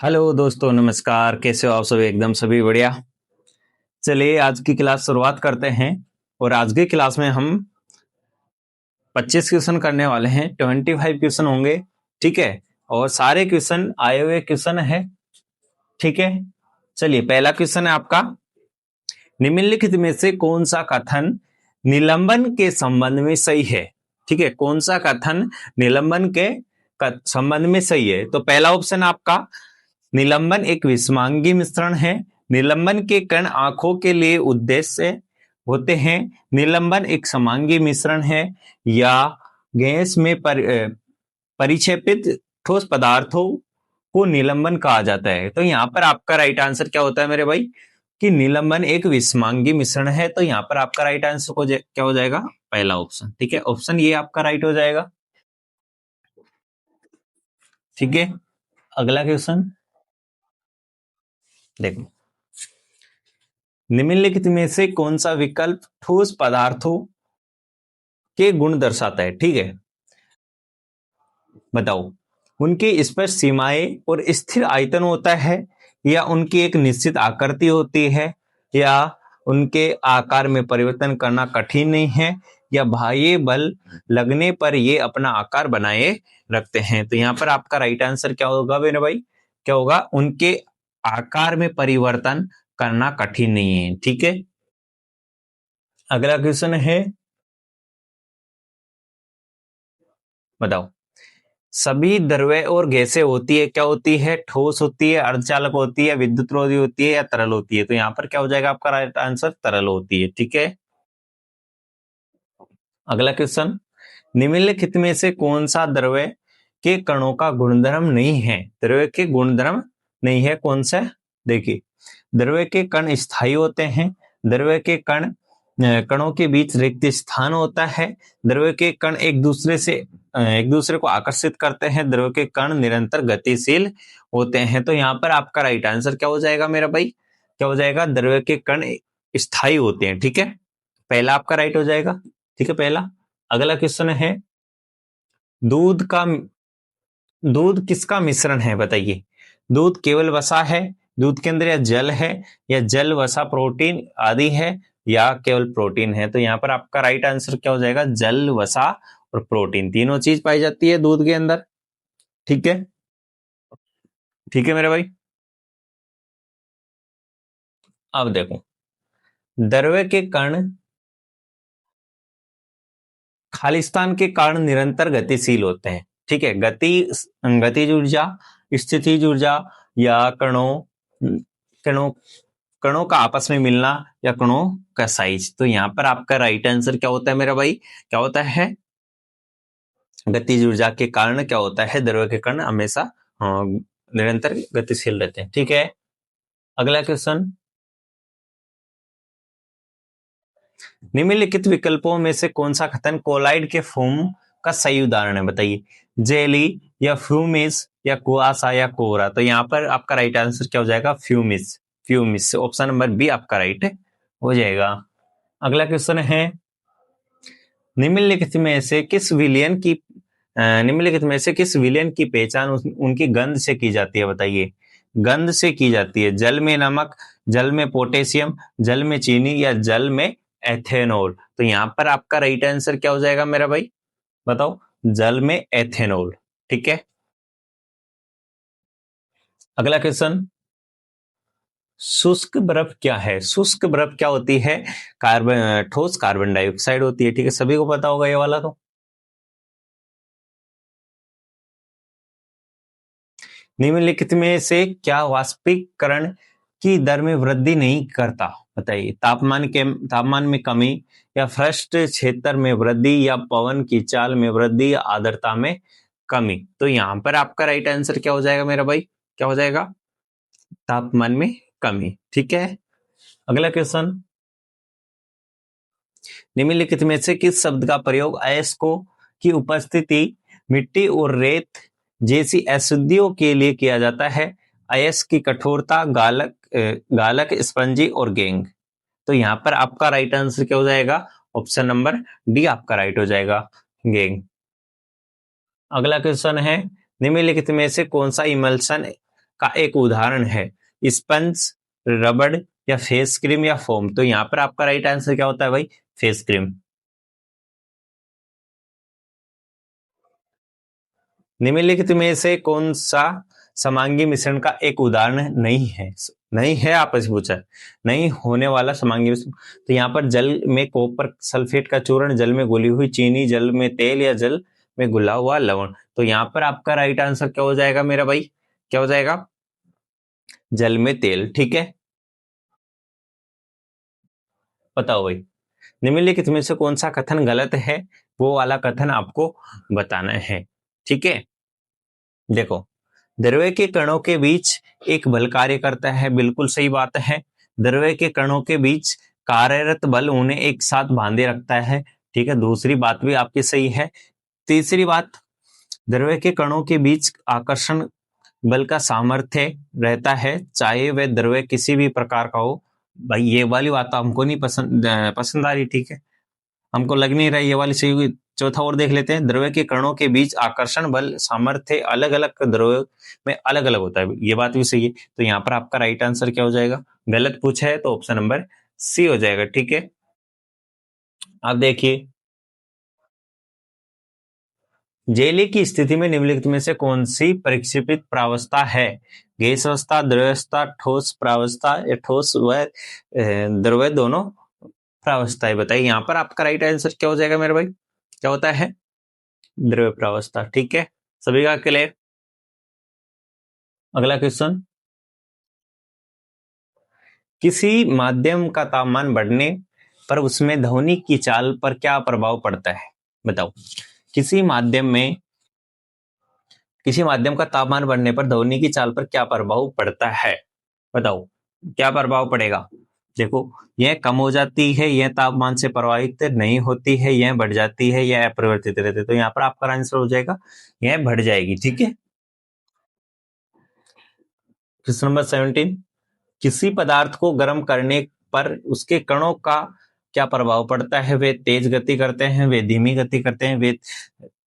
Hello दोस्तों, नमस्कार। कैसे हो आप सभी? एकदम सभी बढ़िया। चलिए आज की क्लास शुरुआत करते हैं। और आज की क्लास में हम 25 क्वेश्चन करने वाले हैं। 25 क्वेश्चन होंगे, ठीक है। और सारे क्वेश्चन आए हुए क्वेश्चन है, ठीक है। चलिए पहला क्वेश्चन है आपका, निम्नलिखित में से कौन सा कथन निलंबन के संबंध में सही है? ठीक है, कौन सा कथन निलंबन के संबंध में सही है? तो पहला ऑप्शन आपका, निलंबन एक विषमांगी मिश्रण है। निलंबन के कण आंखों के लिए उद्देश्य होते हैं। निलंबन एक समांगी मिश्रण है। या गैस में परिक्षेपित ठोस पदार्थों को निलंबन कहा जाता है। तो यहाँ पर आपका राइट आंसर क्या होता है मेरे भाई, कि निलंबन एक विषमांगी मिश्रण है। तो यहाँ पर आपका राइट आंसर क्या हो जाएगा? पहला ऑप्शन, ठीक है। ऑप्शन ये आपका राइट हो जाएगा, ठीक है। अगला क्वेश्चन देखो, निम्नलिखित में से कौन सा विकल्प ठोस पदार्थों के गुण दर्शाता है? ठीक है, बताओ। उनकी स्पष्ट सीमाएं और स्थिर आयतन होता है, या उनकी एक निश्चित आकृति होती है, या उनके आकार में परिवर्तन करना कठिन नहीं है, या बाह्य बल लगने पर ये अपना आकार बनाए रखते हैं। तो यहाँ पर आपका राइट आंसर क्या होगा मेरे भाई? क्या होगा? उनके आकार में परिवर्तन करना कठिन नहीं है, ठीक है। अगला क्वेश्चन है, बताओ। सभी द्रव्य और गैसें होती है, क्या होती है? ठोस होती है, अर्धचालक होती है, विद्युत रोधी होती है, या तरल होती है? तो यहाँ पर क्या हो जाएगा आपका राइट आंसर? तरल होती है, ठीक है। अगला क्वेश्चन, निम्नलिखित में से कौन सा द्रव्य के कणों का गुणधर्म नहीं है? द्रव्य के गुणधर्म नहीं है, कौन सा? देखिए, द्रव्य के कण स्थायी होते हैं। द्रव्य के कणों के बीच रिक्त स्थान होता है। द्रव्य के कण एक दूसरे को आकर्षित करते हैं। द्रव्य के कण निरंतर गतिशील होते हैं। तो यहाँ पर आपका राइट आंसर क्या हो जाएगा मेरा भाई? क्या हो जाएगा? द्रव्य के कण स्थायी होते हैं, ठीक है। पहला आपका राइट हो जाएगा, ठीक है, पहला। अगला क्वेश्चन है, दूध का दूध किसका मिश्रण है? बताइए। दूध केवल वसा है, दूध के अंदर या जल है, या जल वसा प्रोटीन आदि है, या केवल प्रोटीन है? तो यहाँ पर आपका राइट आंसर क्या हो जाएगा? जल, वसा और प्रोटीन, तीनों चीज पाई जाती है दूध के अंदर, ठीक है। ठीक है मेरे भाई। अब देखो, द्रव्य के कण खालिस्तान के कारण निरंतर गतिशील होते हैं, ठीक है। गतिज ऊर्जा, स्थितिज ऊर्जा, या कणों कणों का आपस में मिलना, या कणों का साइज। तो यहाँ पर आपका राइट आंसर क्या होता है मेरा भाई? क्या होता है? गतिज ऊर्जा के कारण क्या होता है? द्रव्य के कण हमेशा निरंतर गतिशील रहते हैं, ठीक है। अगला क्वेश्चन, निम्नलिखित विकल्पों में से कौन सा कथन कोलाइड के फोम का सही उदाहरण है? बताइए। जेली, या फ्यूमिस, या कुआसा, या कोरा? तो यहाँ पर आपका राइट आंसर क्या हो जाएगा? फ्यूमिस। फ्यूमिस, ऑप्शन नंबर बी आपका राइट हो जाएगा। अगला क्वेश्चन है, निम्नलिखित में से किस विलयन की पहचान उनकी गंध से की जाती है? बताइए। गंध से की जाती है। जल में नमक, जल में पोटेशियम, जल में चीनी, या जल में एथेनॉल? तो यहाँ पर आपका राइट आंसर क्या हो जाएगा मेरा भाई? बताओ। जल में एथेनॉल, ठीक है। अगला क्वेश्चन, शुष्क बर्फ क्या है? शुष्क बर्फ क्या होती है? ठोस कार्बन डाइऑक्साइड होती है, ठीक है। सभी को पता होगा ये वाला। तो निम्नलिखित में से क्या वाष्पीकरण की दर में वृद्धि नहीं करता? बताइए। तापमान में कमी, या पृष्ठ क्षेत्र में वृद्धि, या पवन की चाल में वृद्धि, या आर्द्रता में कमी? तो यहाँ पर आपका राइट आंसर क्या हो जाएगा मेरा भाई? क्या हो जाएगा? तापमान में कमी, ठीक है। अगला क्वेश्चन, निम्नलिखित में से किस शब्द का प्रयोग अयस्कों की उपस्थिति मिट्टी और रेत जैसी अशुद्धियों के लिए किया जाता है? अयस्क की कठोरता, गालक, स्पंजी और गेंग? तो यहाँ पर आपका राइट आंसर क्या हो जाएगा? ऑप्शन नंबर डी आपका राइट हो जाएगा, गेंग। अगला क्वेश्चन है, निम्नलिखित में से कौन सा इमल्शन का एक उदाहरण है? स्पंज, रबड़ या फेस क्रीम या फोम? तो यहाँ पर आपका राइट आंसर क्या होता है भाई? Face cream. निम्नलिखित में से कौन सा समांगी मिश्रण का एक उदाहरण नहीं है? नहीं है, आपस पूछा है, नहीं होने वाला समांगी मिश्रण। तो यहाँ पर जल में कॉपर सल्फेट का चूर्ण, जल में घुली हुई चीनी, जल में तेल या जल में घुला हुआ लवण। तो यहाँ पर आपका राइट आंसर क्या हो जाएगा मेरा भाई? क्या हो जाएगा? जल में तेल। ठीक है, बताओ भाई। निम्नलिखित में से कौन सा कथन गलत है? वो वाला कथन आपको बताना है। ठीक है, देखो, द्रव्य के कणों के बीच एक बल कार्य करता है, बिल्कुल सही बात है। द्रव्य के कणों के बीच कार्यरत बल उन्हें एक साथ बांधे रखता है। ठीक है, दूसरी बात भी आपकी सही है। तीसरी बात, द्रव्य के कणों के बीच आकर्षण बल का सामर्थ्य रहता है, चाहे वह द्रव्य किसी भी प्रकार का हो। भाई ये वाली बात तो हमको नहीं पसंद आ रही। ठीक है, हमको लग नहीं रहा ये वाली सही हुई। चौथा और देख लेते हैं। द्रव्य के कणों के बीच आकर्षण बल सामर्थ्य अलग अलग द्रव्य में अलग अलग होता है, ये बात भी सही है। तो यहाँ पर आपका राइट आंसर क्या हो जाएगा? गलत पूछा है तो ऑप्शन नंबर सी हो जाएगा। ठीक है, आप देखिए, जेली की स्थिति में निम्नलिखित में से कौन सी परिक्षेपित प्रावस्था है? गैस अवस्था, द्रव्यावस्था, ठोस प्रावस्था या ठोस व द्रव्य दोनों प्रावस्थाएं? बताइए यहाँ पर आपका राइट आंसर क्या हो जाएगा मेरे भाई? क्या होता है? द्रव्य प्रावस्था। ठीक है, सभी का क्लियर? अगला क्वेश्चन, किसी माध्यम का तापमान बढ़ने पर उसमें ध्वनि की चाल पर क्या प्रभाव पड़ता है? बताओ। किसी माध्यम का तापमान बढ़ने पर ध्वनि की चाल पर क्या प्रभाव पड़ता है? बताओ, क्या प्रभाव पड़ेगा? देखो, यह कम हो जाती है, यह तापमान से प्रभावित नहीं होती है, यह बढ़ जाती है, यह अपरिवर्तित रहती है। तो यहाँ पर आपका आंसर हो जाएगा यह बढ़ जाएगी। ठीक है, क्वेश्चन नंबर 17, किसी पदार्थ को गर्म करने पर उसके कणों का क्या प्रभाव पड़ता है? वे तेज गति करते हैं, वे धीमी गति करते हैं,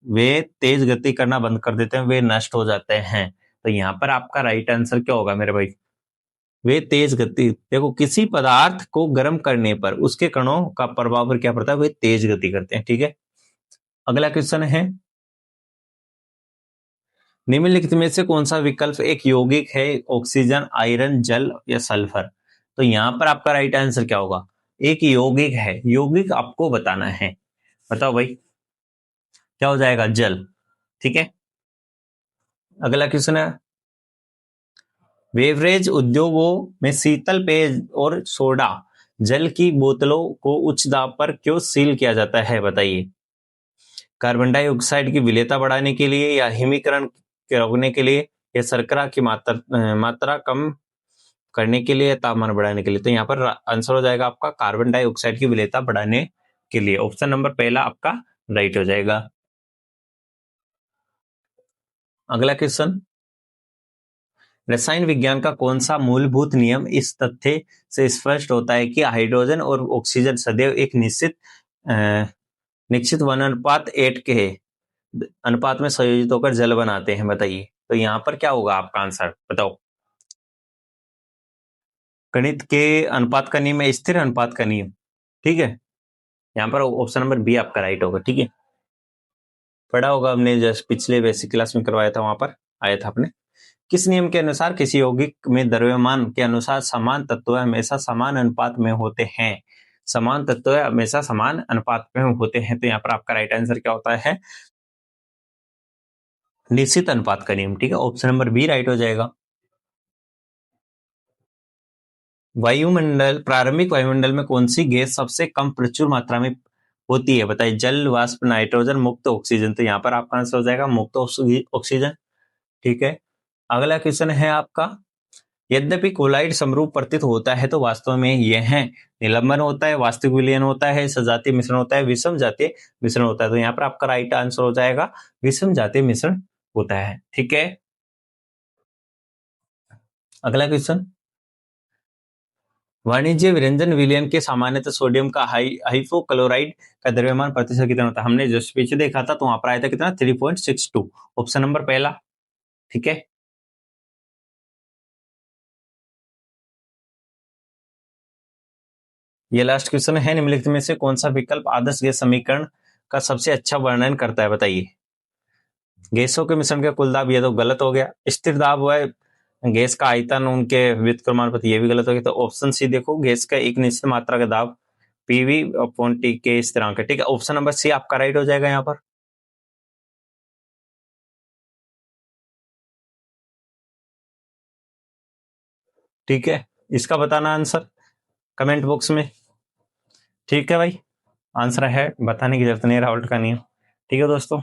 वे तेज गति करना बंद कर देते हैं, वे नष्ट हो जाते हैं। तो यहाँ पर आपका राइट आंसर क्या होगा मेरे भाई? वे तेज गति। देखो, किसी पदार्थ को गर्म करने पर उसके कणों का प्रभाव पर क्या पड़ता है? वे तेज गति करते हैं। ठीक है, अगला क्वेश्चन है, निम्नलिखित में से कौन सा विकल्प एक यौगिक है? ऑक्सीजन, आयरन, जल या सल्फर? तो यहां पर आपका राइट आंसर क्या होगा? एक यौगिक है, यौगिक आपको बताना है। बताओ भाई, क्या हो जाएगा? जल। ठीक है, अगला क्वेश्चन है, बेवरेज उद्योगों में शीतल पेय और सोडा जल की बोतलों को उच्च दाब पर क्यों सील किया जाता है? बताइए। कार्बन डाइऑक्साइड की विलेयता बढ़ाने के लिए, या हिमीकरण के रोकने के लिए, या शर्करा की मात्रा कम करने के लिए, तापमान बढ़ाने के लिए? तो यहाँ पर आंसर हो जाएगा आपका कार्बन डाइऑक्साइड की विलेयता बढ़ाने के लिए। ऑप्शन नंबर पहला आपका राइट हो जाएगा। अगला क्वेश्चन, रसायन विज्ञान का कौन सा मूलभूत नियम इस तथ्य से स्पष्ट होता है कि हाइड्रोजन और ऑक्सीजन सदैव एक निश्चित 1:8 के अनुपात में संयोजित होकर जल बनाते हैं? बताइए। तो यहाँ पर क्या होगा आपका आंसर? बताओ। गणित के अनुपात का नियम है, स्थिर अनुपात का नियम। ठीक है, यहाँ पर ऑप्शन नंबर बी आपका राइट होगा। ठीक है, पढ़ा होगा हमने, जस्ट पिछले बेसिक क्लास में करवाया था, वहां पर आया था अपने। किस नियम के अनुसार किसी यौगिक में द्रव्यमान के अनुसार समान तत्व हमेशा समान अनुपात में होते हैं? समान तत्व हमेशा समान अनुपात में होते हैं। तो यहाँ पर आपका राइट आंसर क्या होता है? निश्चित अनुपात का नियम। ठीक है, ऑप्शन नंबर बी राइट हो जाएगा। वायुमंडल, प्रारंभिक वायुमंडल में कौन सी गैस सबसे कम प्रचुर मात्रा में होती है? बताइए। जल, वाष्प, नाइट्रोजन, मुक्त ऑक्सीजन? तो यहाँ पर आपका आंसर हो जाएगा मुक्त ऑक्सीजन। ठीक है, अगला क्वेश्चन है आपका, यद्यपि कोलाइड समरूप प्रतीत होता है तो वास्तव में यह निलंबन होता है, वास्तविक विलयन होता है, सजातीय मिश्रण होता है, विषम जातीय मिश्रण होता है? तो यहाँ पर आपका राइट आंसर हो जाएगा विषम जातीय मिश्रण होता है। ठीक है, अगला क्वेश्चन, वाणिज्य विरंजन विलयन के सामान्यतः सोडियम का हाइपोक्लोराइड का द्रव्यमान प्रतिशत कितना होता है? हमने जो पीछे देखा था तो वहां पर आया था कितना? 3.62। ऑप्शन नंबर पहला। ठीक है, ये लास्ट क्वेश्चन है, निम्नलिखित में से कौन सा विकल्प आदर्श गैस समीकरण का सबसे अच्छा वर्णन करता है, बताइए। गैसों के मिश्रण का कुल दाब, ये तो गलत हो गया। स्थिर दाब हुआ है गैस का आयतन, उनके व्युत्क्रमण पथ, ये भी गलत हो गया। तो ऑप्शन सी देखो, गैस का एक निश्चित मात्रा का दाब पीवी अपॉन टी के स्थिरांक है। ठीक है, ऑप्शन नंबर सी आपका राइट हो जाएगा यहाँ पर। ठीक है, इसका बताना आंसर कमेंट बॉक्स में। ठीक है भाई, आंसर है, बताने की जरूरत नहीं, राउल्ट का नियम। ठीक है दोस्तों।